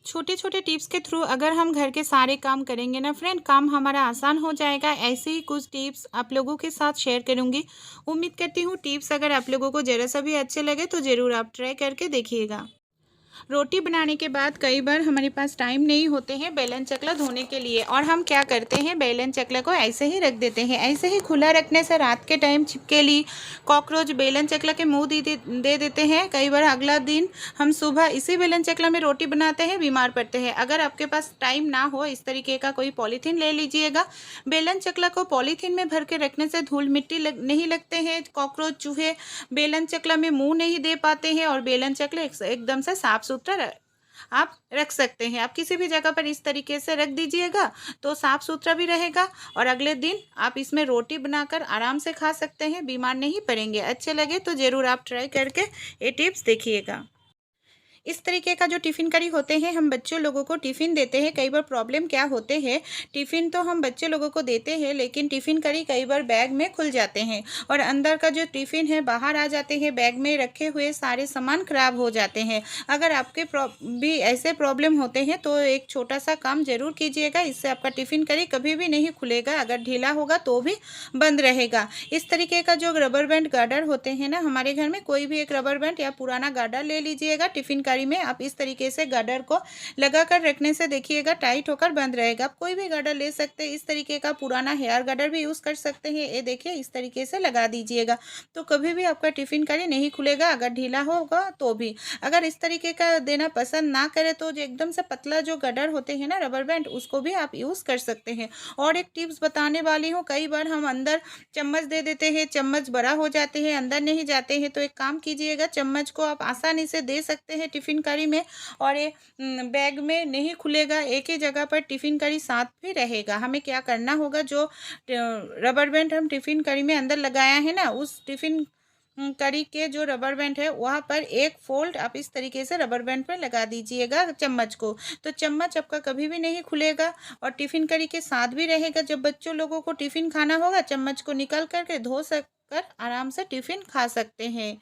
छोटे छोटे टिप्स के थ्रू अगर हम घर के सारे काम करेंगे ना फ्रेंड, काम हमारा आसान हो जाएगा। ऐसे ही कुछ टिप्स आप लोगों के साथ शेयर करूंगी। उम्मीद करती हूँ टिप्स अगर आप लोगों को ज़रा सा भी अच्छे लगे तो ज़रूर आप ट्राई करके देखिएगा। रोटी बनाने के बाद कई बार हमारे पास टाइम नहीं होते हैं बेलन चकला धोने के लिए, और हम क्या करते हैं, बेलन चकला को ऐसे ही रख देते हैं। ऐसे ही खुला रखने से रात के टाइम छिपकली, कॉकरोच बेलन चकला के मुंह दे देते हैं। कई बार अगला दिन हम सुबह इसी बेलन चकला में रोटी बनाते हैं, बीमार पड़ते हैं। अगर आपके पास टाइम ना हो, इस तरीके का कोई पॉलीथीन ले लीजिएगा। बेलन चकला को पॉलीथीन में भर के रखने से धूल मिट्टी नहीं लगते हैं, कॉकरोच चूहे बेलन चकला में मुंह नहीं दे पाते हैं, और बेलन चकला एकदम से साफ सुथरा आप रख सकते हैं। आप किसी भी जगह पर इस तरीके से रख दीजिएगा तो साफ सुथरा भी रहेगा, और अगले दिन आप इसमें रोटी बनाकर आराम से खा सकते हैं, बीमार नहीं पड़ेंगे। अच्छे लगे तो ज़रूर आप ट्राई करके ये टिप्स देखिएगा। इस तरीके का जो टिफ़िन करी होते हैं, हम बच्चों लोगों को टिफ़िन देते हैं। कई बार प्रॉब्लम क्या होते हैं, टिफ़िन तो हम बच्चे लोगों को देते हैं, लेकिन टिफ़िन करी कई बार बैग में खुल जाते हैं और अंदर का जो टिफ़िन है बाहर आ जाते हैं। बैग में रखे हुए सारे सामान खराब हो जाते हैं। अगर आपके भी ऐसे प्रॉब्लम होते हैं तो एक छोटा सा काम ज़रूर कीजिएगा, इससे आपका टिफ़िन करी कभी भी नहीं खुलेगा। अगर ढीला होगा तो भी बंद रहेगा। इस तरीके का जो रबर बैंड गार्डर होते हैं ना, हमारे घर में कोई भी एक रबर बैंड या पुराना गार्डर ले लीजिएगा। टिफ़िन करी में आप इस तरीके से गार्डर को लगाकर रखने से देखिएगा टाइट होकर बंद रहेगा। आप कोई भी गार्डर ले सकते हैं, इस तरीके का पुराना हेयर गार्डर भी यूज़ कर सकते हैं। ये देखिए इस तरीके से लगा दीजिएगा तो कभी भी आपका टिफ़िन करी नहीं खुलेगा, अगर ढीला होगा तो भी। अगर इस तरीके का देना पसंद ना करें तो जो एकदम से पतला जो गार्डर होते हैं ना रबर बैंड, उसको भी आप यूज़ कर सकते हैं। और एक टिप्स बताने वाली हूँ, कई बार हम अंदर चम्मच दे देते हैं, चम्मच बड़ा हो जाते हैं, अंदर नहीं जाते हैं। तो एक काम कीजिएगा, चम्मच को आप आसानी से दे सकते हैं टिफ़िन करी में, और ये बैग में नहीं खुलेगा। एक ही जगह पर टिफ़िन करी साथ भी रहेगा। हमें क्या करना होगा, जो रबर बैंड हम टिफ़िन करी में अंदर लगाया है ना, उस टिफ़िन करी के जो रबर बैंड है वहाँ पर एक फोल्ड आप इस तरीके से रबर बैंड पर लगा दीजिएगा चम्मच को, तो चम्मच आपका कभी भी नहीं खुलेगा और टिफ़िन करी के साथ भी रहेगा। जब बच्चों लोगों को टिफ़िन खाना होगा, चम्मच को निकाल करके धो कर आराम से टिफ़िन खा सकते हैं।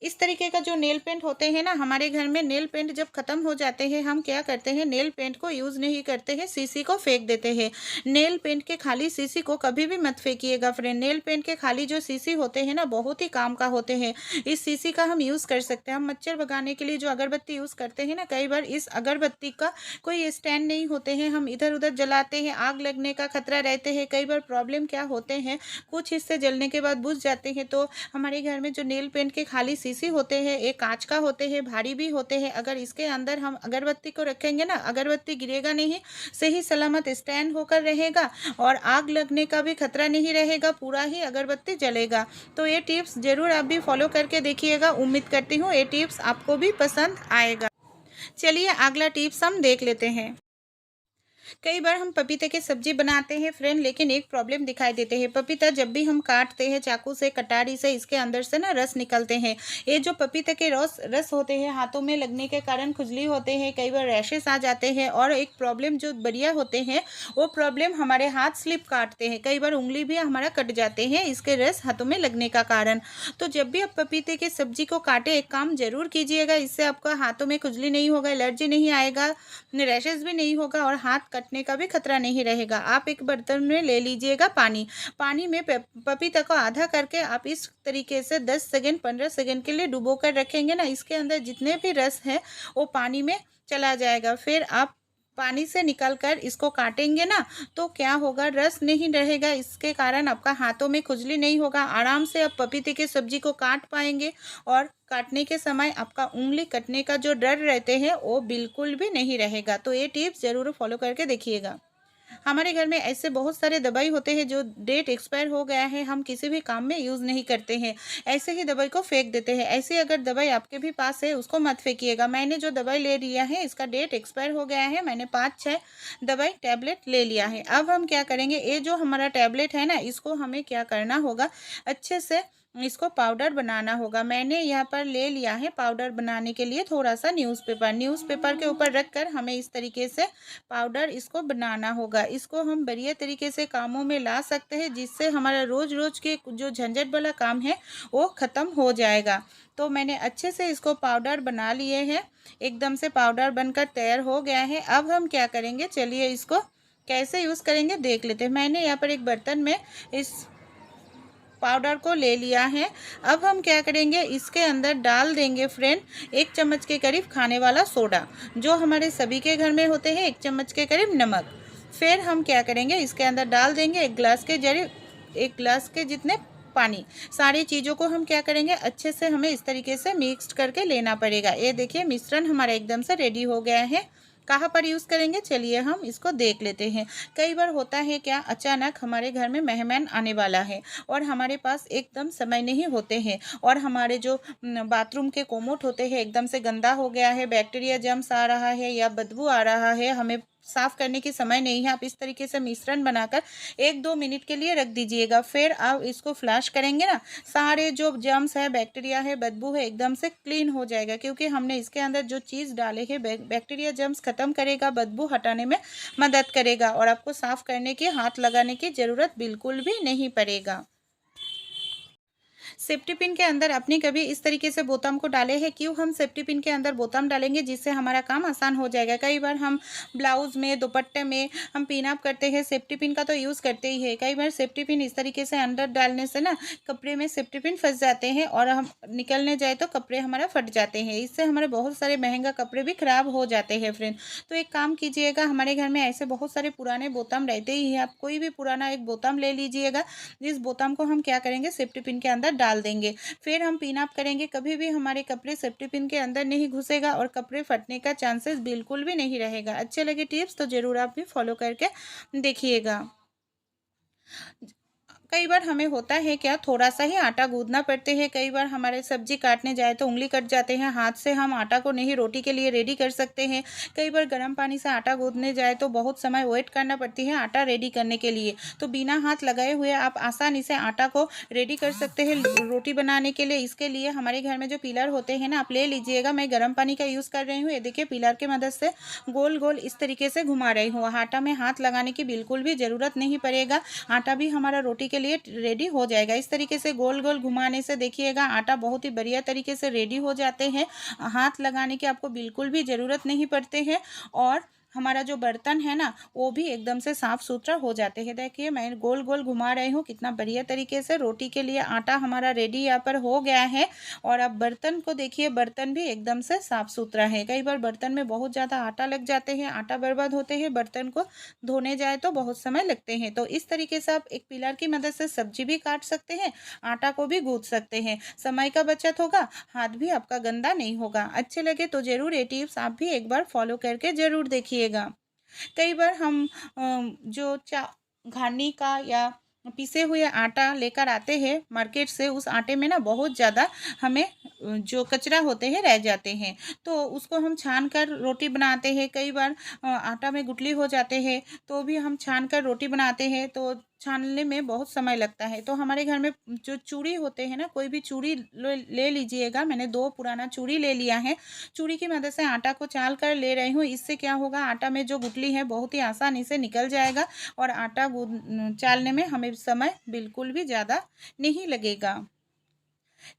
इस तरीके का जो नेल पेंट होते हैं ना, हमारे घर में नेल पेंट जब ख़त्म हो जाते हैं, हम क्या करते हैं, नेल पेंट को यूज़ नहीं करते हैं, शीशी को फेंक देते हैं। नेल पेंट के खाली शीशी को कभी भी मत फेंकिएगा फ्रेंड। नेल पेंट के खाली जो शीशी होते हैं ना, बहुत ही काम का होते हैं। इस शीशी का हम यूज़ कर सकते हैं। हम मच्छर भगाने के लिए जो अगरबत्ती यूज़ करते हैं ना, कई बार इस अगरबत्ती का कोई स्टैंड नहीं होते हैं, हम इधर उधर जलाते हैं, आग लगने का खतरा रहते हैं। कई बार प्रॉब्लम क्या होते हैं, कुछ हिस्से जलने के बाद बुझ जाते हैं। तो हमारे घर में जो नेल पेंट के खाली शीशी होते हैं, ये कांच का होते हैं, भारी भी होते हैं। अगर इसके अंदर हम अगरबत्ती को रखेंगे ना, अगरबत्ती गिरेगा नहीं, सही सलामत स्टैंड होकर रहेगा और आग लगने का भी खतरा नहीं रहेगा, पूरा ही अगरबत्ती जलेगा। तो ये टिप्स ज़रूर आप भी फॉलो करके देखिएगा। उम्मीद करती हूँ ये टिप्स आपको भी पसंद आएगा। चलिए अगला टिप्स हम देख लेते हैं। कई बार हम पपीते की सब्जी बनाते हैं फ्रेंड, लेकिन एक प्रॉब्लम दिखाई देते हैं। पपीता जब भी हम काटते हैं चाकू से, कटारी से, इसके अंदर से ना रस निकलते हैं। ये जो पपीते के रस होते हैं, हाथों में लगने के कारण खुजली होते हैं, कई बार रैशेस आ जाते हैं। और एक प्रॉब्लम जो बढ़िया होते हैं, वो प्रॉब्लम हमारे हाथ स्लिप काटते हैं, कई बार उंगली भी हमारा कट जाते हैं इसके रस हाथों में लगने का कारण। तो जब भी आप पपीते की सब्जी को काटे, एक काम जरूर कीजिएगा, इससे आपका हाथों में खुजली नहीं होगा, एलर्जी नहीं आएगा, रैशेस भी नहीं होगा और हाथ कटने का भी खतरा नहीं रहेगा। आप एक बर्तन में ले लीजिएगा पानी, पानी में पपीता को आधा करके आप इस तरीके से 10 सेकंड 15 सेकंड के लिए डुबो कर रखेंगे ना, इसके अंदर जितने भी रस है वो पानी में चला जाएगा। फिर आप पानी से निकाल कर इसको काटेंगे ना, तो क्या होगा, रस नहीं रहेगा, इसके कारण आपका हाथों में खुजली नहीं होगा, आराम से आप पपीते की सब्जी को काट पाएंगे। और काटने के समय आपका उंगली कटने का जो डर रहते हैं वो बिल्कुल भी नहीं रहेगा। तो ये टिप्स ज़रूर फॉलो करके देखिएगा। हमारे घर में ऐसे बहुत सारे दवाई होते हैं जो डेट एक्सपायर हो गया है, हम किसी भी काम में यूज़ नहीं करते हैं, ऐसे ही दवाई को फेंक देते हैं। ऐसे अगर दवाई आपके भी पास है, उसको मत फेंकिएगा। मैंने जो दवाई ले लिया है, इसका डेट एक्सपायर हो गया है, मैंने 5-6 दवाई टैबलेट ले लिया है। अब हम क्या करेंगे, ये जो हमारा टैबलेट है ना, इसको हमें क्या करना होगा, अच्छे से इसको पाउडर बनाना होगा। मैंने यहाँ पर ले लिया है पाउडर बनाने के लिए थोड़ा सा न्यूज़पेपर के ऊपर रख कर हमें इस तरीके से पाउडर इसको बनाना होगा। इसको हम बढ़िया तरीके से कामों में ला सकते हैं, जिससे हमारा रोज़ रोज़ के जो झंझट वाला काम है वो ख़त्म हो जाएगा। तो मैंने अच्छे से इसको पाउडर बना लिए हैं, एकदम से पाउडर बनकर तैयार हो गया है। अब हम क्या करेंगे, चलिए इसको कैसे यूज़ करेंगे देख लेते हैं। मैंने यहाँ पर एक बर्तन में इस पाउडर को ले लिया है। अब हम क्या करेंगे, इसके अंदर डाल देंगे फ्रेंड 1 चम्मच के करीब खाने वाला सोडा, जो हमारे सभी के घर में होते हैं, 1 चम्मच के करीब नमक। फिर हम क्या करेंगे, इसके अंदर डाल देंगे 1 गिलास के जितने पानी। सारी चीज़ों को हम क्या करेंगे, अच्छे से हमें इस तरीके से मिक्स करके लेना पड़ेगा। ये देखिए मिश्रण हमारा एकदम से रेडी हो गया है। कहाँ पर यूज़ करेंगे, चलिए हम इसको देख लेते हैं। कई बार होता है क्या, अचानक हमारे घर में मेहमान आने वाला है और हमारे पास एकदम समय नहीं होते हैं, और हमारे जो बाथरूम के कोमोट होते हैं एकदम से गंदा हो गया है, बैक्टीरिया जम्स आ रहा है या बदबू आ रहा है, हमें साफ़ करने की समय नहीं है। आप इस तरीके से मिश्रण बनाकर 1-2 मिनट के लिए रख दीजिएगा। फिर आप इसको फ्लैश करेंगे ना, सारे जो जर्म्स है, बैक्टीरिया है, बदबू है, एकदम से क्लीन हो जाएगा, क्योंकि हमने इसके अंदर जो चीज़ डाले हैं बैक्टीरिया जर्म्स ख़त्म करेगा, बदबू हटाने में मदद करेगा, और आपको साफ़ करने की, हाथ लगाने की ज़रूरत बिल्कुल भी नहीं पड़ेगा। सेफ्टी पिन के अंदर आपने कभी इस तरीके से बोताम को डाले हैं? क्यों हम सेफ्टी पिन के अंदर बोताम डालेंगे, जिससे हमारा काम आसान हो जाएगा। कई बार हम ब्लाउज़ में, दुपट्टे में हम पिन अप करते हैं, सेफ्टी पिन का तो यूज़ करते ही है। कई बार सेफ्टी पिन इस तरीके से अंदर डालने से ना कपड़े में सेफ्टी पिन फंस जाते हैं, और हम निकलने जाए तो कपड़े हमारा फट जाते हैं। इससे हमारे बहुत सारे महंगा कपड़े भी खराब हो जाते हैं फ्रेंड। तो एक काम कीजिएगा, हमारे घर में ऐसे बहुत सारे पुराने बोताम रहते ही हैं, आप कोई भी पुराना एक बोताम ले लीजिएगा। जिस बोताम को हम क्या करेंगे, सेफ्टी पिन के अंदर डाल देंगे। फिर हम पिन अप करेंगे, कभी भी हमारे कपड़े सेफ्टी पिन के अंदर नहीं घुसेगा और कपड़े फटने का चांसेस बिल्कुल भी नहीं रहेगा। अच्छे लगे टिप्स तो ज़रूर आप भी फॉलो करके देखिएगा। कई बार हमें होता है क्या, थोड़ा सा ही आटा गूंदना पड़ते हैं। कई बार हमारे सब्जी काटने जाए तो उंगली कट जाते हैं, हाथ से हम आटा को नहीं रोटी के लिए रेडी कर सकते हैं। कई बार गर्म पानी से आटा गूंदने जाए तो बहुत समय वेट करना पड़ती है आटा रेडी करने के लिए। तो बिना हाथ लगाए हुए आप आसानी से आटा को रेडी कर सकते हैं रोटी बनाने के लिए। इसके लिए हमारे घर में जो पिलर होते हैं ना, आप ले लीजिएगा। मैं गर्म पानी का यूज़ कर रही हूँ। ये देखिए पिलर की मदद से गोल गोल इस तरीके से घुमा रही हूँ। आटा में हाथ लगाने की बिल्कुल भी ज़रूरत नहीं पड़ेगा, आटा भी हमारा रोटी के लिए रेडी हो जाएगा। इस तरीके से गोल गोल घुमाने से देखिएगा आटा बहुत ही बढ़िया तरीके से रेडी हो जाते हैं। हाथ लगाने की आपको बिल्कुल भी ज़रूरत नहीं पड़ते हैं, और हमारा जो बर्तन है ना वो भी एकदम से साफ़ सुथरा हो जाते हैं। देखिए मैं गोल गोल घुमा रही हूँ, कितना बढ़िया तरीके से रोटी के लिए आटा हमारा रेडी यहाँ पर हो गया है। और अब बर्तन को देखिए, बर्तन भी एकदम से साफ़ सुथरा है। कई बार बर्तन में बहुत ज़्यादा आटा लग जाते हैं, आटा बर्बाद होते हैं, बर्तन को धोने जाए तो बहुत समय लगते हैं। तो इस तरीके से आप एक पिलर की मदद से सब्जी भी काट सकते हैं, आटा को भी गूँथ सकते हैं। समय का बचत होगा, हाथ भी आपका गंदा नहीं होगा। अच्छे लगे तो ज़रूर ये टिप्स आप भी एक बार फॉलो करके ज़रूर देखिए। कई बार हम जो घानी का या पिसे हुए आटा लेकर आते हैं मार्केट से, उस आटे में ना बहुत ज़्यादा हमें जो कचरा होते हैं रह जाते हैं, तो उसको हम छान कर रोटी बनाते हैं। कई बार आटा में गुठली हो जाते हैं, तो भी हम छान कर रोटी बनाते हैं, तो छानने में बहुत समय लगता है। तो हमारे घर में जो चूड़ी होते हैं ना, कोई भी चूड़ी ले लीजिएगा। मैंने 2 पुराना चूड़ी ले लिया है। चूड़ी की मदद से आटा को चाल कर ले रही हूँ। इससे क्या होगा, आटा में जो गुठली है बहुत ही आसानी से निकल जाएगा, और आटा चालने में हमें समय बिल्कुल भी ज़्यादा नहीं लगेगा।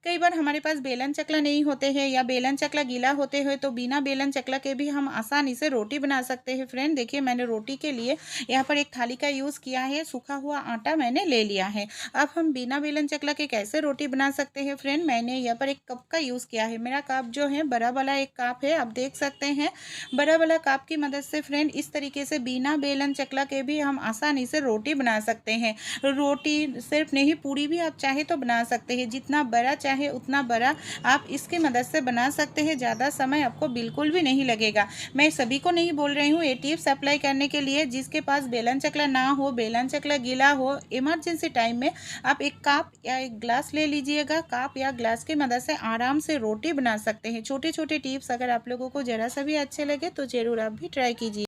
कई बार हमारे पास बेलन चकला नहीं होते हैं, या बेलन चकला गीला होते हुए, तो बिना बेलन चकला के भी हम आसानी से रोटी बना सकते हैं। फ्रेंड देखिए मैंने रोटी के लिए यहाँ पर एक थाली का यूज़ किया है, सूखा हुआ आटा मैंने ले लिया है। अब हम बिना बेलन चकला के कैसे रोटी बना सकते हैं फ्रेंड, मैंने यहाँ पर एक कप का यूज़ किया है। मेरा कप जो है बड़ा वाला एक कप है, आप देख सकते हैं। बड़ा वाला कप की मदद से फ्रेंड इस तरीके से बिना बेलन चकला के भी हम आसानी से रोटी बना सकते हैं। रोटी सिर्फ नहीं, पूरी भी आप चाहे तो बना सकते हैं। जितना बड़ा चाहे उतना बड़ा आप इसकी मदद से बना सकते हैं। ज़्यादा समय आपको बिल्कुल भी नहीं लगेगा। मैं सभी को नहीं बोल रही हूँ ये टिप्स अप्लाई करने के लिए। जिसके पास बेलन चकला ना हो, बेलन चकला गीला हो, इमरजेंसी टाइम में आप एक कप या एक ग्लास ले लीजिएगा। कप या ग्लास की मदद से आराम से रोटी बना सकते हैं। छोटे छोटे टिप्स अगर आप लोगों को ज़रा सा भी अच्छे लगे तो ज़रूर आप भी ट्राई कीजिए।